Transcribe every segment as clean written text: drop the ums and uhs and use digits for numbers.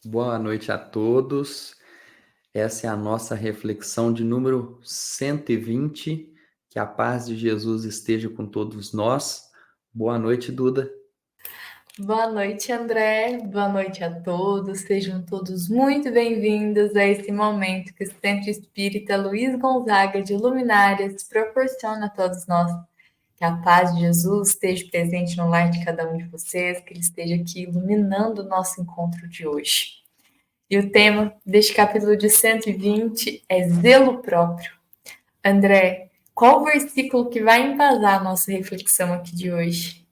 Boa noite a todos. Essa é a nossa reflexão de número 120. Que a paz de Jesus esteja com todos nós. Boa noite, Duda. Boa noite, André. Boa noite a todos. Sejam todos muito bem-vindos a esse momento que o Centro Espírita Luiz Gonzaga de Luminárias proporciona a todos nós. Que a paz de Jesus esteja presente no lar de cada um de vocês, que ele esteja aqui iluminando o nosso encontro de hoje. E o tema deste capítulo de 120 é zelo próprio. André, qual o versículo que vai embasar a nossa reflexão aqui de hoje?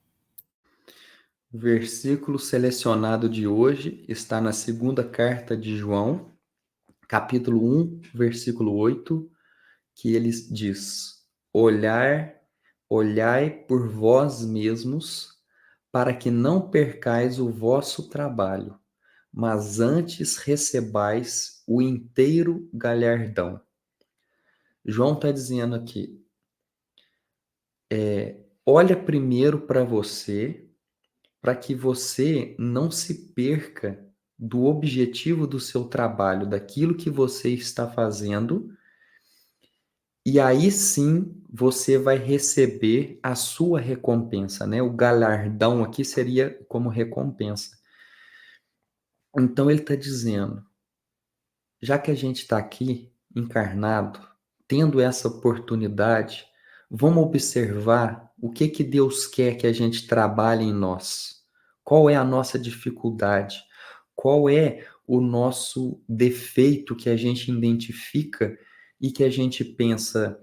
O versículo selecionado de hoje está na segunda carta de João, capítulo 1, versículo 8, que ele diz: Olhai por vós mesmos, para que não percais o vosso trabalho, mas antes recebais o inteiro galhardão. João está dizendo aqui, olha primeiro para você, para que você não se perca do objetivo do seu trabalho, daquilo que você está fazendo, e aí sim você vai receber a sua recompensa, né? O galardão aqui seria como recompensa. Então ele está dizendo, já que a gente está aqui encarnado, tendo essa oportunidade, vamos observar o que que Deus quer que a gente trabalhe em nós. Qual é a nossa dificuldade? Qual é o nosso defeito que a gente identifica e que a gente pensa,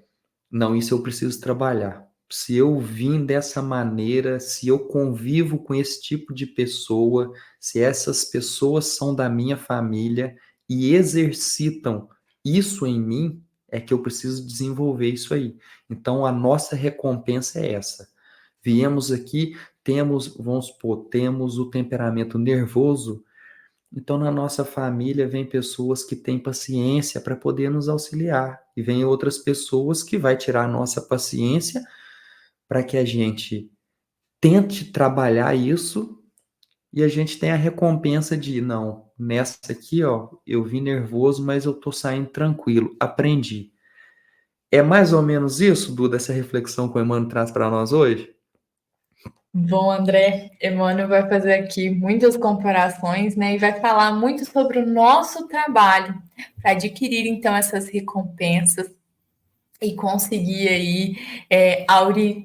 não, isso eu preciso trabalhar. Se eu vim dessa maneira, se eu convivo com esse tipo de pessoa, se essas pessoas são da minha família e exercitam isso em mim, é que eu preciso desenvolver isso aí. Então, a nossa recompensa é essa. Viemos aqui, vamos supor, temos o temperamento nervoso, então na nossa família vem pessoas que têm paciência para poder nos auxiliar, e vem outras pessoas que vai tirar a nossa paciência para que a gente tente trabalhar isso e a gente tem a recompensa de, não, nessa aqui, ó, eu vim nervoso, mas eu tô saindo tranquilo, aprendi. É mais ou menos isso, Duda, essa reflexão que o Emmanuel traz para nós hoje? Bom, André, Emmanuel vai fazer aqui muitas comparações, né? E vai falar muito sobre o nosso trabalho para adquirir, então, essas recompensas e conseguir aí aurir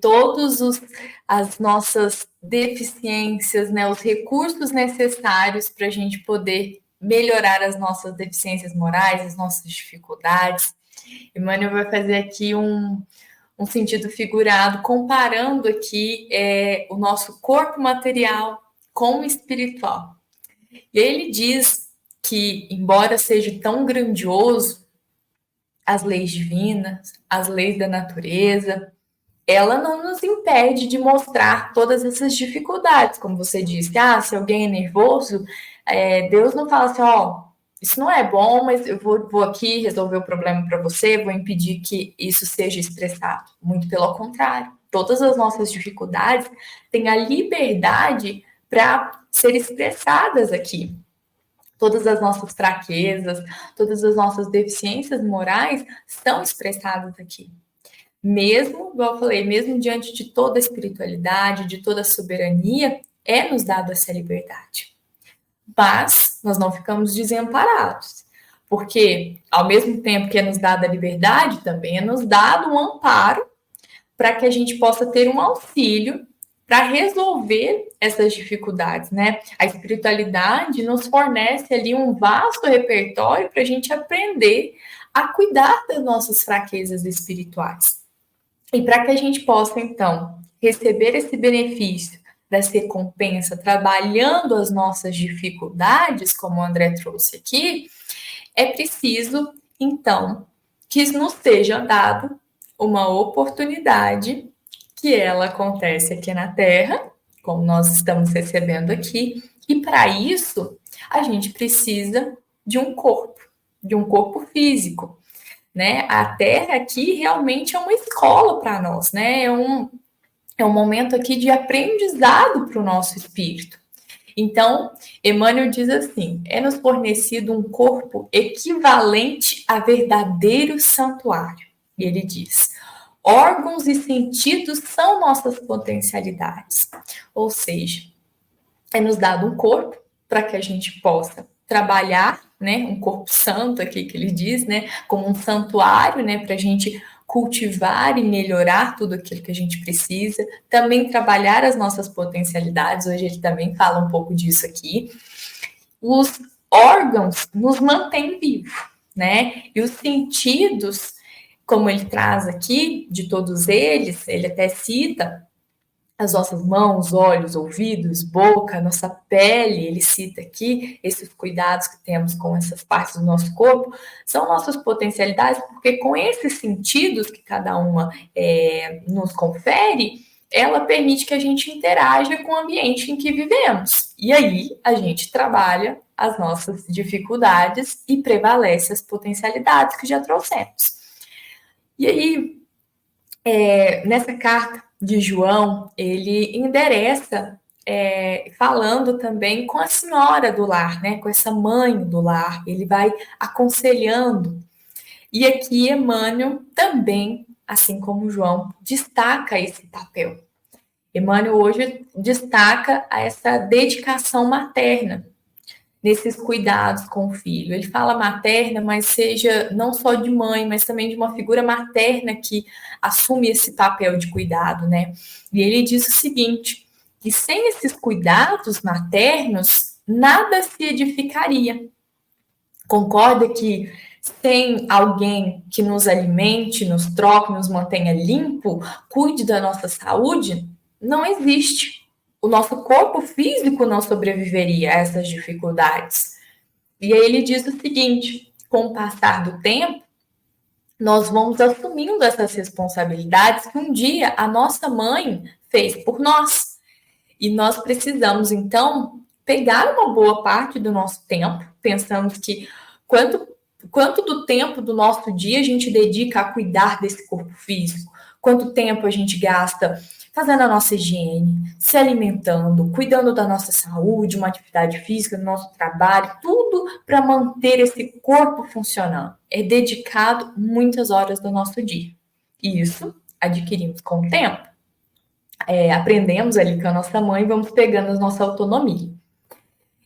as nossas deficiências, né? Os recursos necessários para a gente poder melhorar as nossas deficiências morais, as nossas dificuldades. Emmanuel vai fazer aqui um sentido figurado, comparando aqui o nosso corpo material com o espiritual. E ele diz que, embora seja tão grandioso as leis divinas, as leis da natureza, ela não nos impede de mostrar todas essas dificuldades, como você disse. Ah, se alguém é nervoso, Deus não fala assim, ó, isso não é bom, mas eu vou aqui resolver o problema para você, vou impedir que isso seja expressado. Muito pelo contrário. Todas as nossas dificuldades têm a liberdade para ser expressadas aqui. Todas as nossas fraquezas, todas as nossas deficiências morais estão expressadas aqui. Mesmo, igual eu falei, mesmo diante de toda a espiritualidade, de toda a soberania, é nos dado essa liberdade. Mas nós não ficamos desamparados, porque ao mesmo tempo que é nos dada a liberdade, também é nos dado um amparo para que a gente possa ter um auxílio para resolver essas dificuldades, né? A espiritualidade nos fornece ali um vasto repertório para a gente aprender a cuidar das nossas fraquezas espirituais. E para que a gente possa, então, receber esse benefício dessa recompensa, trabalhando as nossas dificuldades, como o André trouxe aqui, é preciso, então, que nos seja dado uma oportunidade, que ela acontece aqui na Terra, como nós estamos recebendo aqui, e para isso a gente precisa de um corpo físico, né? A Terra aqui realmente é uma escola para nós, né? É um momento aqui de aprendizado para o nosso espírito. Então, Emmanuel diz assim: é-nos fornecido um corpo equivalente a verdadeiro santuário. E ele diz: órgãos e sentidos são nossas potencialidades. Ou seja, é nos dado um corpo para que a gente possa trabalhar, né, um corpo santo aqui que ele diz, né, como um santuário, né, para a gente cultivar e melhorar tudo aquilo que a gente precisa, também trabalhar as nossas potencialidades, hoje ele também fala um pouco disso aqui. Os órgãos nos mantêm vivos, né, e os sentidos, como ele traz aqui, de todos eles, ele até cita, as nossas mãos, olhos, ouvidos, boca, nossa pele, ele cita aqui, esses cuidados que temos com essas partes do nosso corpo, são nossas potencialidades, porque com esses sentidos que cada uma nos confere, ela permite que a gente interaja com o ambiente em que vivemos. E aí a gente trabalha as nossas dificuldades e prevalece as potencialidades que já trouxemos. E aí, nessa carta de João, ele endereça falando também com a senhora do lar, né? Com essa mãe do lar, ele vai aconselhando. E aqui Emmanuel também, assim como João, destaca esse papel. Emmanuel hoje destaca essa dedicação materna nesses cuidados com o filho. Ele fala materna, mas seja não só de mãe, mas também de uma figura materna que assume esse papel de cuidado, né? E ele diz o seguinte, que sem esses cuidados maternos, nada se edificaria. Concorda que sem alguém que nos alimente, nos troque, nos mantenha limpo, cuide da nossa saúde, não existe. O nosso corpo físico não sobreviveria a essas dificuldades. E aí ele diz o seguinte, com o passar do tempo, nós vamos assumindo essas responsabilidades que um dia a nossa mãe fez por nós. E nós precisamos, então, pegar uma boa parte do nosso tempo, pensamos que quanto do tempo do nosso dia a gente dedica a cuidar desse corpo físico, quanto tempo a gente gasta fazendo a nossa higiene, se alimentando, cuidando da nossa saúde, uma atividade física, do nosso trabalho, tudo para manter esse corpo funcionando. É dedicado muitas horas do nosso dia. E isso adquirimos com o tempo. Aprendemos ali com a nossa mãe, vamos pegando a nossa autonomia.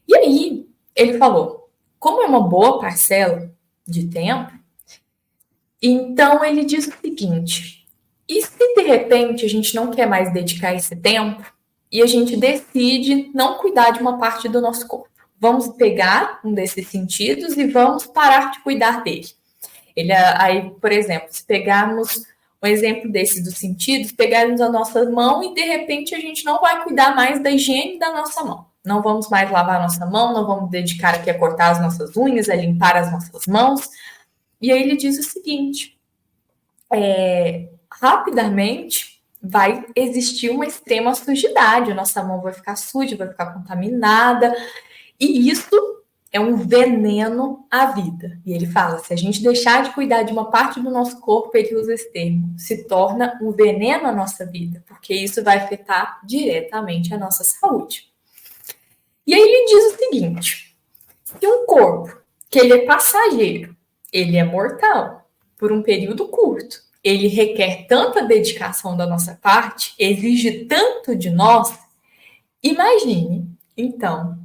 E aí, ele falou, como é uma boa parcela de tempo, então ele diz o seguinte, e se de repente a gente não quer mais dedicar esse tempo e a gente decide não cuidar de uma parte do nosso corpo? Vamos pegar um desses sentidos e vamos parar de cuidar dele. Aí, por exemplo, se pegarmos um exemplo desses dos sentidos, pegarmos a nossa mão e de repente a gente não vai cuidar mais da higiene da nossa mão. Não vamos mais lavar a nossa mão, não vamos dedicar aqui a cortar as nossas unhas, a limpar as nossas mãos. E aí ele diz o seguinte, rapidamente vai existir uma extrema sujidade, a nossa mão vai ficar suja, vai ficar contaminada, e isso é um veneno à vida. E ele fala, se a gente deixar de cuidar de uma parte do nosso corpo, ele usa esse termo, se torna um veneno à nossa vida, porque isso vai afetar diretamente a nossa saúde. E aí ele diz o seguinte, se um corpo, que ele é passageiro, ele é mortal, por um período curto, ele requer tanta dedicação da nossa parte, exige tanto de nós, imagine, então,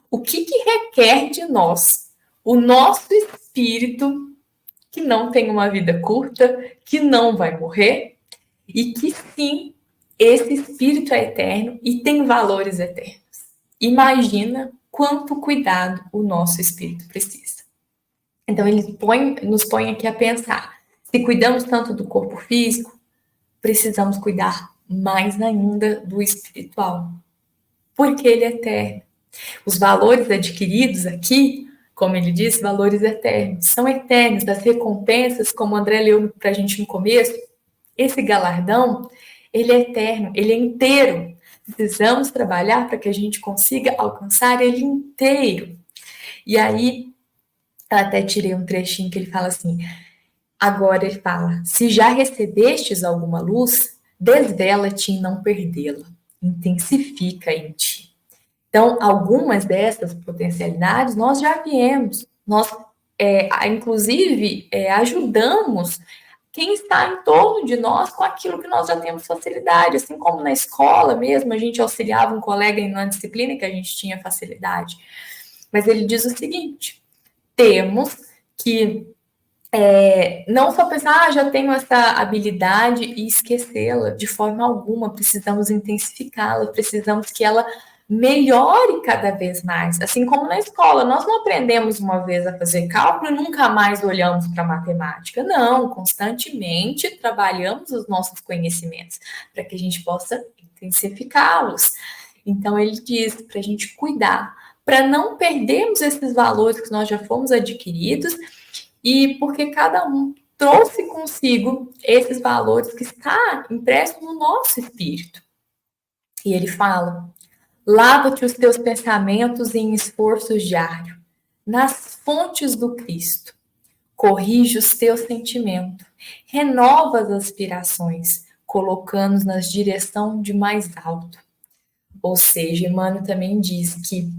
o que requer de nós o nosso espírito, que não tem uma vida curta, que não vai morrer, e que sim, esse espírito é eterno e tem valores eternos. Imagina quanto cuidado o nosso espírito precisa. Então, ele nos põe aqui a pensar, se cuidamos tanto do corpo físico, precisamos cuidar mais ainda do espiritual, porque ele é eterno. Os valores adquiridos aqui, como ele disse, valores eternos, são eternos, das recompensas, como o André leu para a gente no começo, esse galardão, ele é eterno, ele é inteiro. Precisamos trabalhar para que a gente consiga alcançar ele inteiro. E aí, eu até tirei um trechinho que ele fala assim, agora ele fala, se já recebestes alguma luz, desvela-te em não perdê-la, intensifica em ti. Então, algumas dessas potencialidades nós já viemos, nós, inclusive, ajudamos quem está em torno de nós com aquilo que nós já temos facilidade, assim como na escola mesmo, a gente auxiliava um colega em uma disciplina que a gente tinha facilidade. Mas ele diz o seguinte, temos que não só pensar, já tenho essa habilidade e esquecê-la de forma alguma, precisamos intensificá-la, precisamos que ela melhore cada vez mais. Assim como na escola, nós não aprendemos uma vez a fazer cálculo e nunca mais olhamos para a matemática. Não, constantemente trabalhamos os nossos conhecimentos para que a gente possa intensificá-los. Então, ele diz para a gente cuidar, para não perdermos esses valores que nós já fomos adquiridos e porque cada um trouxe consigo esses valores que está impresso no nosso espírito. E ele fala, lava-te os teus pensamentos em esforços diário, nas fontes do Cristo. Corrige os teus sentimentos, renova as aspirações, colocando-os na direção de mais alto. Ou seja, Emmanuel também diz que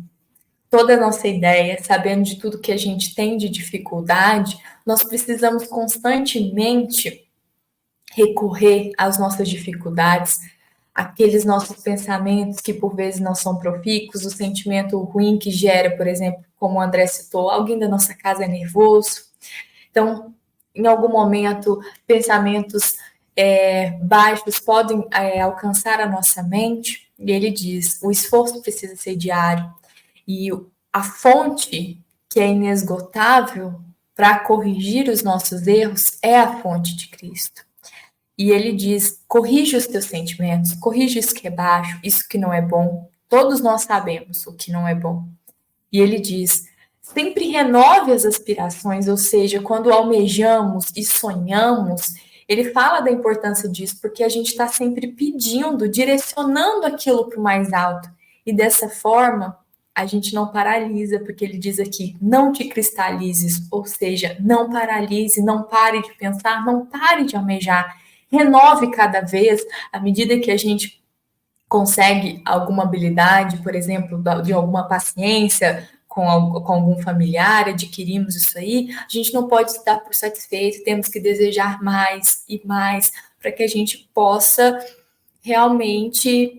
toda a nossa ideia, sabendo de tudo que a gente tem de dificuldade, nós precisamos constantemente recorrer às nossas dificuldades, aqueles nossos pensamentos que por vezes não são profícuos, o sentimento ruim que gera, por exemplo, como o André citou, alguém da nossa casa é nervoso. Então, em algum momento, pensamentos baixos podem alcançar a nossa mente, e ele diz, o esforço precisa ser diário, e a fonte que é inesgotável para corrigir os nossos erros é a fonte de Cristo. E ele diz, corrige os teus sentimentos, corrige isso que é baixo, isso que não é bom. Todos nós sabemos o que não é bom. E ele diz, sempre renove as aspirações, ou seja, quando almejamos e sonhamos, ele fala da importância disso, porque a gente está sempre pedindo, direcionando aquilo para o mais alto. E dessa forma, a gente não paralisa, porque ele diz aqui, não te cristalizes, ou seja, não paralise, não pare de pensar, não pare de almejar. Renove cada vez, à medida que a gente consegue alguma habilidade, por exemplo, de alguma paciência com algum familiar, adquirimos isso aí, a gente não pode se dar por satisfeito, temos que desejar mais e mais, para que a gente possa realmente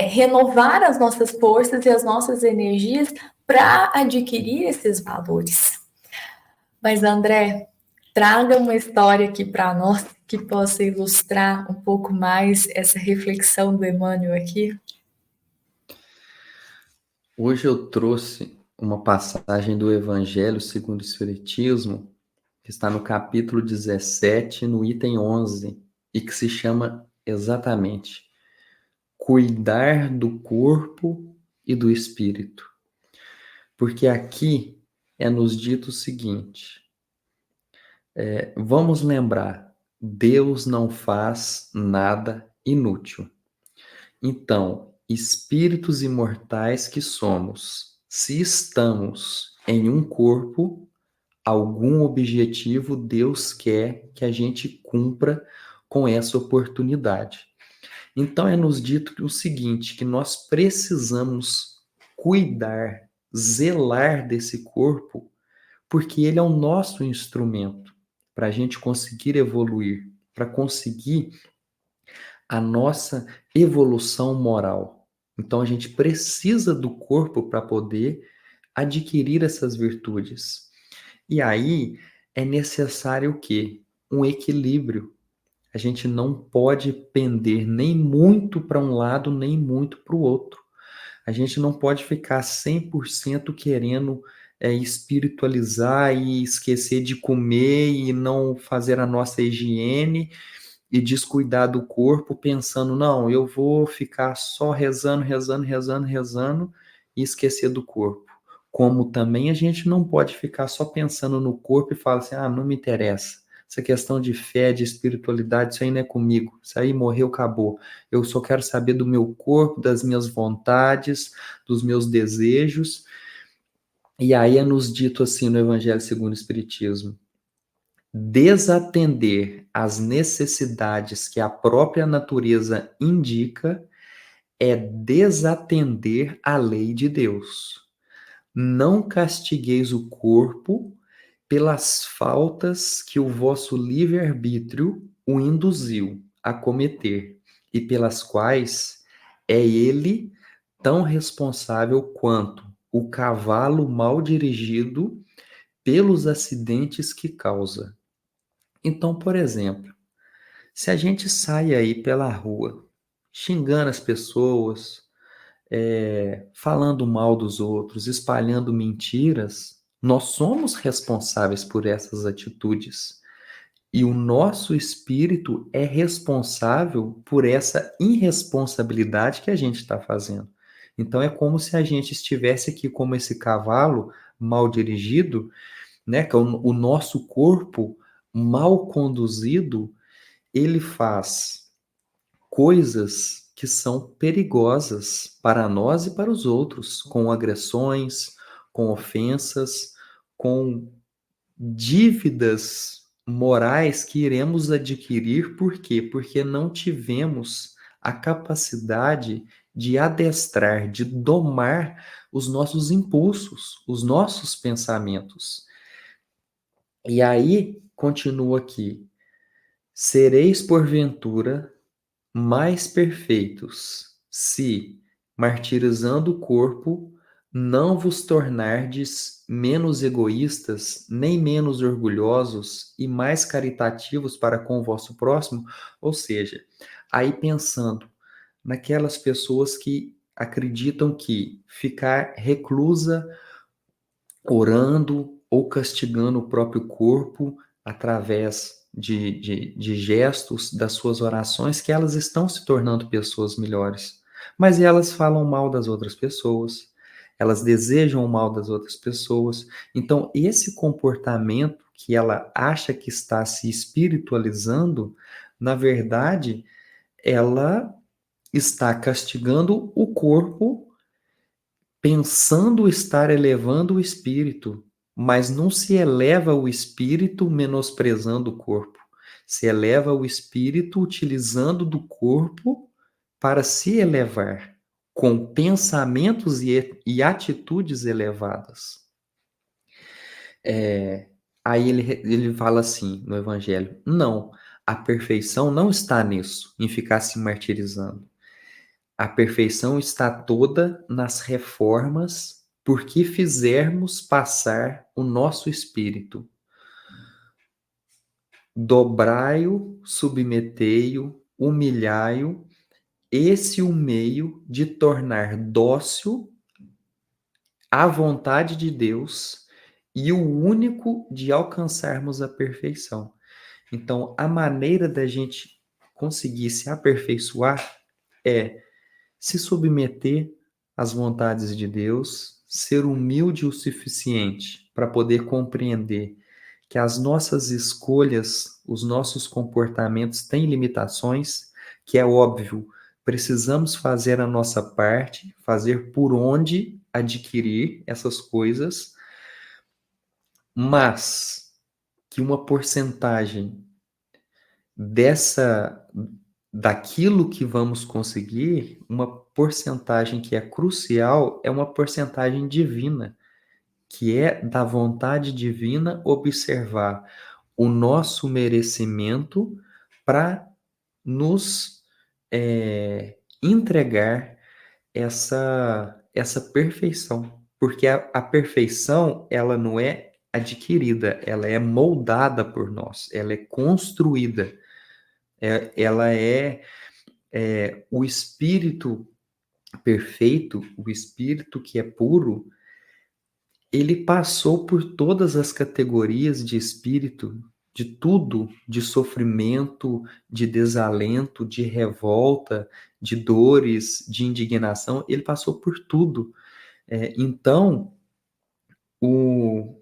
renovar as nossas forças e as nossas energias para adquirir esses valores. Mas, André, traga uma história aqui para nós que possa ilustrar um pouco mais essa reflexão do Emmanuel aqui. Hoje eu trouxe uma passagem do Evangelho segundo o Espiritismo, que está no capítulo 17, no item 11, e que se chama exatamente Cuidar do corpo e do espírito. Porque aqui é nos dito o seguinte, vamos lembrar, Deus não faz nada inútil. Então, espíritos imortais que somos, se estamos em um corpo, algum objetivo Deus quer que a gente cumpra com essa oportunidade. Então é nos dito o seguinte, que nós precisamos cuidar, zelar desse corpo, porque ele é o nosso instrumento para a gente conseguir evoluir, para conseguir a nossa evolução moral. Então a gente precisa do corpo para poder adquirir essas virtudes. E aí é necessário o quê? Um equilíbrio. A gente não pode pender nem muito para um lado, nem muito para o outro. A gente não pode ficar 100% querendo espiritualizar e esquecer de comer e não fazer a nossa higiene e descuidar do corpo pensando, não, eu vou ficar só rezando, rezando, rezando, rezando e esquecer do corpo. Como também a gente não pode ficar só pensando no corpo e falar assim, não me interessa. Essa questão de fé, de espiritualidade, isso aí não é comigo. Isso aí morreu, acabou. Eu só quero saber do meu corpo, das minhas vontades, dos meus desejos. E aí é nos dito assim no Evangelho segundo o Espiritismo: desatender às necessidades que a própria natureza indica é desatender à lei de Deus. Não castigueis o corpo pelas faltas que o vosso livre-arbítrio o induziu a cometer, e pelas quais é ele tão responsável quanto o cavalo mal dirigido pelos acidentes que causa. Então, por exemplo, se a gente sai aí pela rua xingando as pessoas, falando mal dos outros, espalhando mentiras, nós somos responsáveis por essas atitudes. E o nosso espírito é responsável por essa irresponsabilidade que a gente está fazendo. Então é como se a gente estivesse aqui como esse cavalo mal dirigido, né? Que é o nosso corpo mal conduzido, ele faz coisas que são perigosas para nós e para os outros, com agressões, com ofensas, com dívidas morais que iremos adquirir. Por quê? Porque não tivemos a capacidade de adestrar, de domar os nossos impulsos, os nossos pensamentos. E aí, continua aqui: sereis porventura mais perfeitos, se, martirizando o corpo, não vos tornardes menos egoístas, nem menos orgulhosos e mais caritativos para com o vosso próximo. Ou seja, aí pensando naquelas pessoas que acreditam que ficar reclusa, orando ou castigando o próprio corpo através de gestos das suas orações, que elas estão se tornando pessoas melhores. Mas elas falam mal das outras pessoas, elas desejam o mal das outras pessoas. Então, esse comportamento que ela acha que está se espiritualizando, na verdade, ela está castigando o corpo, pensando estar elevando o espírito, mas não se eleva o espírito menosprezando o corpo. Se eleva o espírito utilizando do corpo para se elevar, com pensamentos e atitudes elevadas. Aí ele fala assim no Evangelho: não, a perfeição não está nisso, em ficar se martirizando. A perfeição está toda nas reformas por que fizermos passar o nosso espírito. Dobrai-o, submetei-o, humilhai-o, esse o meio de tornar dócil à vontade de Deus e o único de alcançarmos a perfeição. Então, a maneira da gente conseguir se aperfeiçoar é se submeter às vontades de Deus, ser humilde o suficiente para poder compreender que as nossas escolhas, os nossos comportamentos têm limitações, que é óbvio, precisamos fazer a nossa parte, fazer por onde adquirir essas coisas, mas que uma porcentagem dessa daquilo que vamos conseguir, uma porcentagem que é crucial é uma porcentagem divina, que é da vontade divina observar o nosso merecimento para nos entregar essa perfeição. Porque a perfeição, ela não é adquirida, ela é moldada por nós, ela é construída. Ela o espírito perfeito, o espírito que é puro, ele passou por todas as categorias de espírito, de tudo, de sofrimento, de desalento, de revolta, de dores, de indignação, ele passou por tudo. Então, o,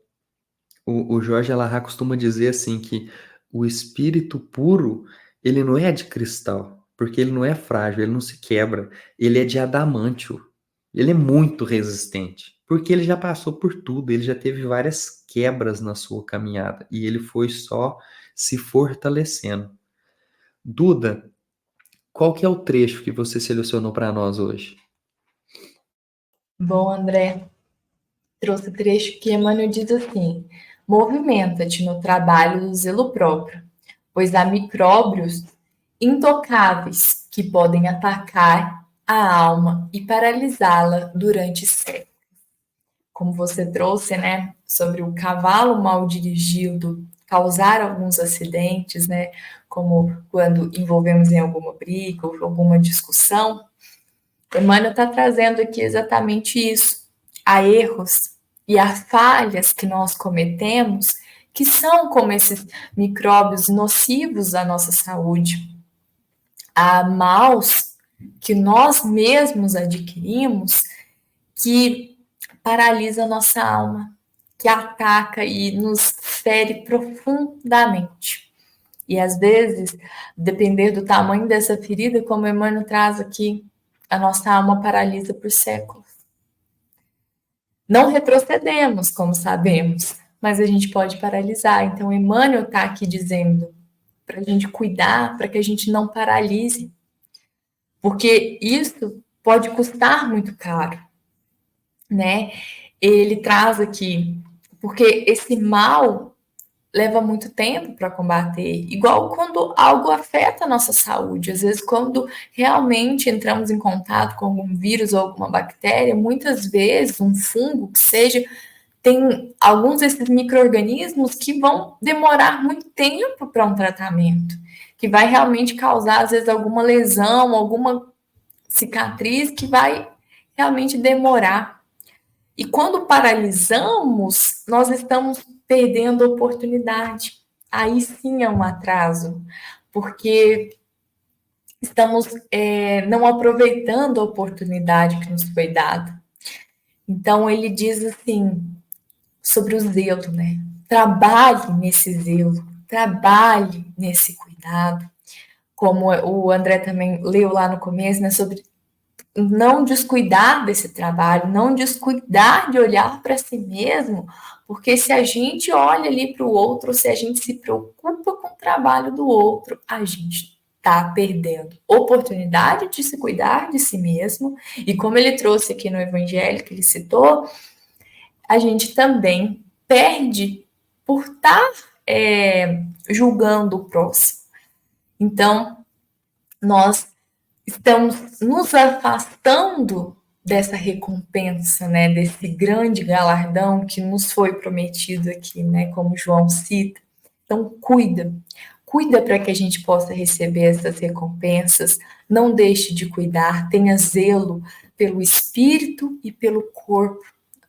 o Jorge Alahá costuma dizer assim que o espírito puro, ele não é de cristal, porque ele não é frágil, ele não se quebra, ele é de adamantio. Ele é muito resistente, porque ele já passou por tudo, ele já teve várias quebras na sua caminhada e ele foi só se fortalecendo. Duda, qual que é o trecho que você selecionou para nós hoje? Bom, André, trouxe o trecho que Emmanuel diz assim: movimenta-te no trabalho do zelo próprio, pois há micróbios intocáveis que podem atacar a alma e paralisá-la durante séculos. Como você trouxe, né, sobre o cavalo mal dirigido causar alguns acidentes, né, como quando envolvemos em alguma briga ou alguma discussão, Emmanuel está trazendo aqui exatamente isso. Há erros e há falhas que nós cometemos que são como esses micróbios nocivos à nossa saúde. Há maus que nós mesmos adquirimos que paralisa a nossa alma, que ataca e nos fere profundamente. E às vezes, depender do tamanho dessa ferida, como Emmanuel traz aqui, a nossa alma paralisa por séculos. Não retrocedemos, como sabemos, mas a gente pode paralisar. Então, Emmanuel está aqui dizendo para a gente cuidar, para que a gente não paralise, porque isso pode custar muito caro, né? Ele traz aqui, porque esse mal leva muito tempo para combater, igual quando algo afeta a nossa saúde. Às vezes, quando realmente entramos em contato com algum vírus ou alguma bactéria, muitas vezes um fungo que seja, tem alguns desses micro-organismos que vão demorar muito tempo para um tratamento, que vai realmente causar, às vezes, alguma lesão, alguma cicatriz que vai realmente demorar. E quando paralisamos, nós estamos perdendo a oportunidade. Aí sim é um atraso, porque estamos não aproveitando a oportunidade que nos foi dada. Então ele diz assim sobre o zelo, né? Trabalhe nesse zelo, trabalhe nesse cuidado, como o André também leu lá no começo, né? Sobre não descuidar desse trabalho, não descuidar de olhar para si mesmo, porque se a gente olha ali para o outro, se a gente se preocupa com o trabalho do outro, a gente está perdendo oportunidade de se cuidar de si mesmo, e como ele trouxe aqui no Evangelho, que ele citou, a gente também perde por estar julgando o próximo. Então, nós estamos nos afastando dessa recompensa, né, desse grande galardão que nos foi prometido aqui, né, como João cita. Então, cuida para que a gente possa receber essas recompensas, não deixe de cuidar, tenha zelo pelo espírito e pelo corpo.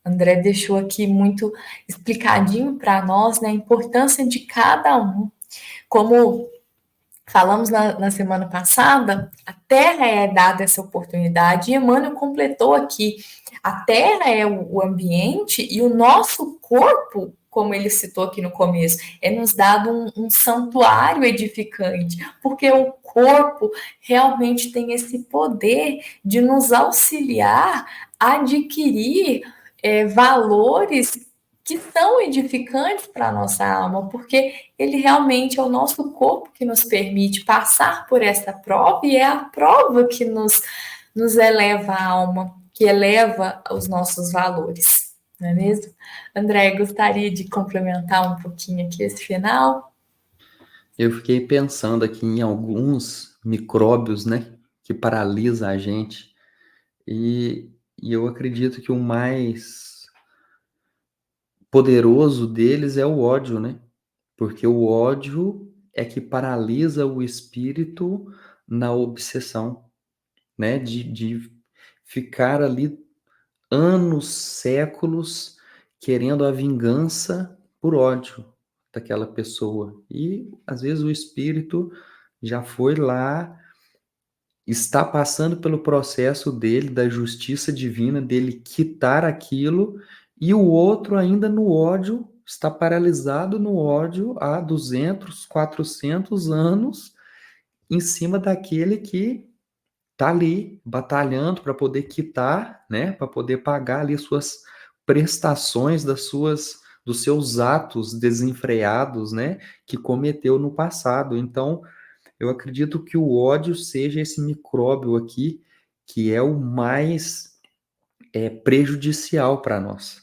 André deixou aqui muito explicadinho para nós, né, a importância de cada um. Como falamos na semana passada, a Terra é dada essa oportunidade, e Emmanuel completou aqui: a Terra é o ambiente e o nosso corpo, como ele citou aqui no começo, é nos dado um santuário edificante, porque o corpo realmente tem esse poder de nos auxiliar a adquirir valores que são edificantes para a nossa alma, porque ele realmente é o nosso corpo que nos permite passar por essa prova, e é a prova que nos eleva a alma, que eleva os nossos valores, não é mesmo? André, gostaria de complementar um pouquinho aqui esse final? Eu fiquei pensando aqui em alguns micróbios, né, que paralisa a gente, e eu acredito que o mais poderoso deles é o ódio, né? Porque o ódio é que paralisa o espírito na obsessão, né? De ficar ali anos, séculos querendo a vingança por ódio daquela pessoa. E às vezes o espírito já foi lá, está passando pelo processo dele, da justiça divina, dele quitar aquilo, e o outro ainda no ódio, está paralisado no ódio há 200, 400 anos, em cima daquele que tá ali batalhando para poder quitar, né, para poder pagar ali suas prestações dos seus atos desenfreados, né, que cometeu no passado. Então, eu acredito que o ódio seja esse micróbio aqui que é o mais prejudicial para nós.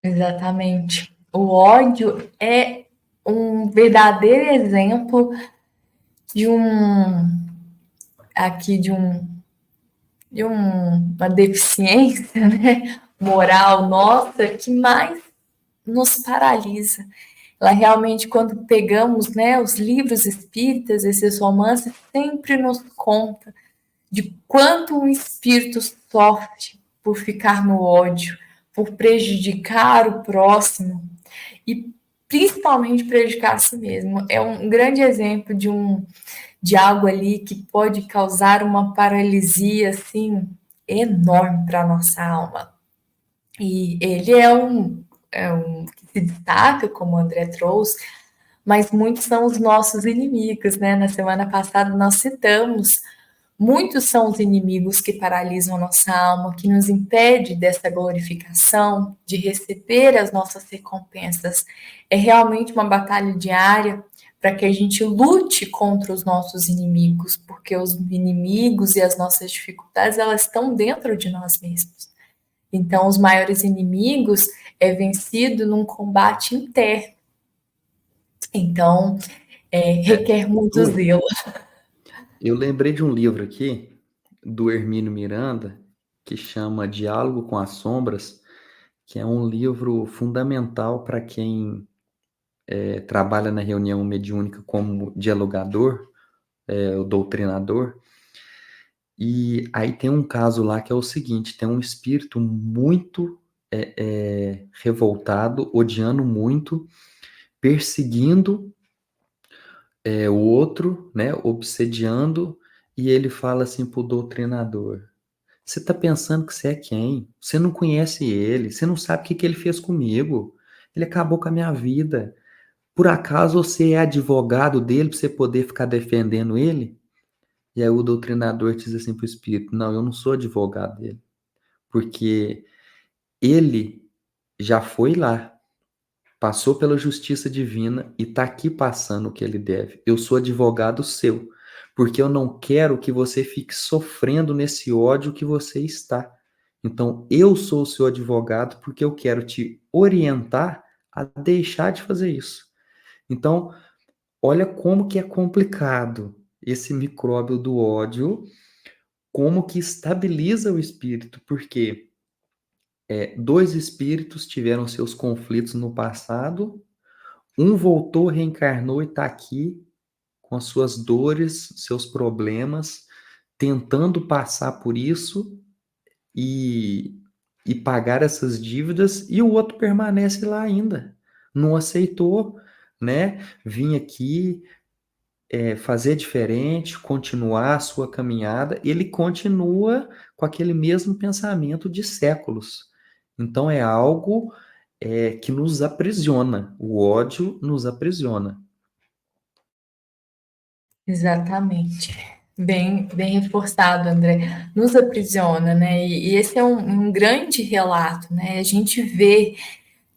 Exatamente. O ódio é um verdadeiro exemplo de aqui uma deficiência, né, moral nossa que mais nos paralisa. Ela realmente, quando pegamos, né, os livros espíritas, esses romances, sempre nos conta de quanto um espírito sofre por ficar no ódio, por prejudicar o próximo e principalmente prejudicar a si mesmo. É um grande exemplo de algo ali que pode causar uma paralisia assim enorme para a nossa alma. E ele é um que se destaca, como o André trouxe, mas muitos são os nossos inimigos, né? Na semana passada nós citamos, muitos são os inimigos que paralisam a nossa alma, que nos impede dessa glorificação, de receber as nossas recompensas. É realmente uma batalha diária para que a gente lute contra os nossos inimigos, porque os inimigos e as nossas dificuldades, elas estão dentro de nós mesmos. Então, os maiores inimigos é vencido num combate interno. Então, requer muito zelo. Eu lembrei de um livro aqui, do Hermínio Miranda, que chama Diálogo com as Sombras, que é um livro fundamental para quem trabalha na reunião mediúnica como dialogador, o doutrinador. E aí tem um caso lá que é o seguinte: tem um espírito muito revoltado, odiando muito, perseguindo o outro, né, obsediando, e ele fala assim pro doutrinador: você tá pensando que você é quem? Você não conhece ele, você não sabe o que ele fez comigo. Ele acabou com a minha vida. Por acaso você é advogado dele para você poder ficar defendendo ele? E aí o doutrinador diz assim pro espírito: não, eu não sou advogado dele, porque ele já foi lá, passou pela justiça divina e está aqui passando o que ele deve. Eu sou advogado seu, porque eu não quero que você fique sofrendo nesse ódio que você está. Então, eu sou o seu advogado porque eu quero te orientar a deixar de fazer isso. Então, olha como que é complicado esse micróbio do ódio, como que estabiliza o espírito, porque dois espíritos tiveram seus conflitos no passado. Um voltou, reencarnou e está aqui com as suas dores, seus problemas, tentando passar por isso e pagar essas dívidas, e o outro permanece lá ainda. Não aceitou, né? Vim aqui fazer diferente, continuar a sua caminhada. Ele continua com aquele mesmo pensamento de séculos. Então é algo que nos aprisiona. O ódio nos aprisiona. Exatamente. Bem, bem reforçado, André. Nos aprisiona, né? E esse é um grande relato, né? A gente vê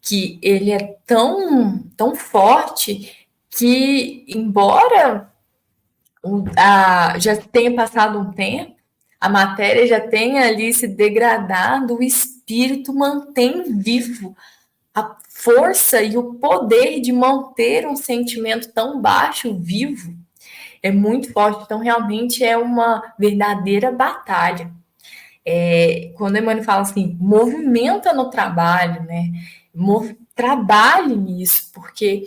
que ele é tão forte que, embora já tenha passado um tempo, a matéria já tenha ali se degradado, o espírito mantém vivo a força e o poder de manter um sentimento tão baixo vivo é muito forte. Então, realmente é uma verdadeira batalha. Quando Emmanuel fala assim, movimenta no trabalho, né? Trabalhe nisso, porque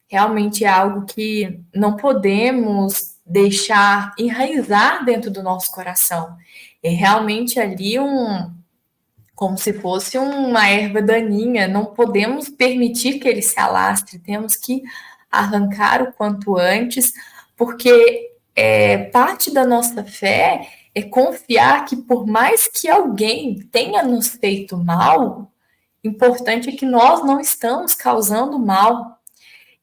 realmente é algo que não podemos deixar enraizar dentro do nosso coração. É realmente ali como se fosse uma erva daninha, não podemos permitir que ele se alastre, temos que arrancar o quanto antes, porque parte da nossa fé é confiar que por mais que alguém tenha nos feito mal, importante é que nós não estamos causando mal.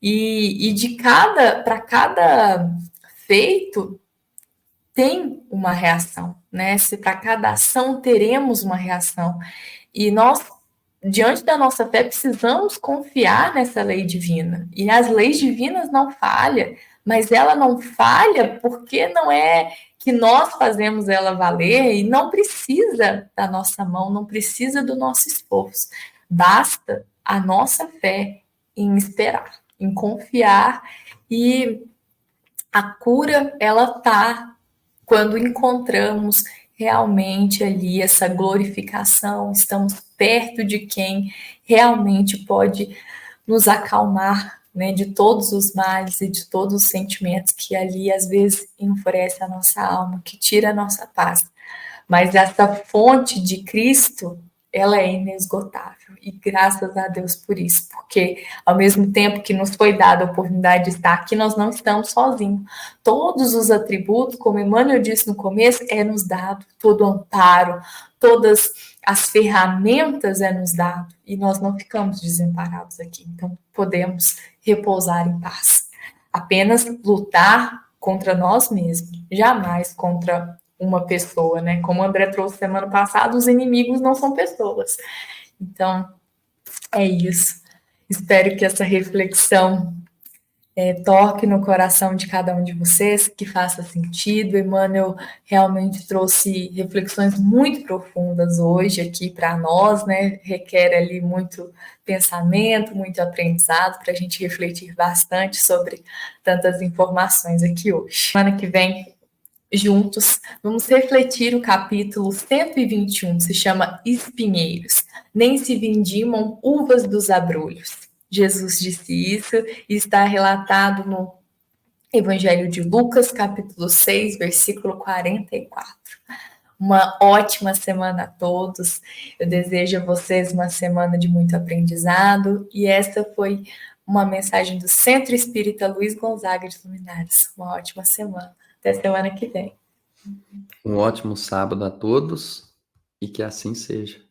E para cada feito, tem uma reação, né? Se para cada ação teremos uma reação. E nós, diante da nossa fé, precisamos confiar nessa lei divina. E as leis divinas não falham, mas ela não falha porque não é que nós fazemos ela valer e não precisa da nossa mão, não precisa do nosso esforço. Basta a nossa fé em esperar, em confiar, e a cura, ela tá quando encontramos realmente ali essa glorificação, estamos perto de quem realmente pode nos acalmar, né, de todos os males e de todos os sentimentos que ali às vezes enfurecem a nossa alma, que tira a nossa paz. Mas essa fonte de Cristo, ela é inesgotável. E graças a Deus por isso, porque ao mesmo tempo que nos foi dada a oportunidade de estar aqui, nós não estamos sozinhos. Todos os atributos, como Emmanuel disse no começo, é nos dado, todo o amparo, todas as ferramentas é nos dado, e nós não ficamos desamparados aqui. Então podemos repousar em paz. Apenas lutar contra nós mesmos, jamais contra uma pessoa, né? Como o André trouxe semana passada, os inimigos não são pessoas. Então, é isso. Espero que essa reflexão toque no coração de cada um de vocês, que faça sentido. Emmanuel realmente trouxe reflexões muito profundas hoje aqui para nós, né? Requer ali muito pensamento, muito aprendizado para a gente refletir bastante sobre tantas informações aqui hoje. Semana que vem, juntos, vamos refletir o capítulo 121, se chama Espinheiros. Nem se vindimam uvas dos abrolhos. Jesus disse isso e está relatado no Evangelho de Lucas, capítulo 6, versículo 44. Uma ótima semana a todos. Eu desejo a vocês uma semana de muito aprendizado, e essa foi uma mensagem do Centro Espírita Luiz Gonzaga de Luminares. Uma ótima semana. Até semana que vem. Um ótimo sábado a todos e que assim seja.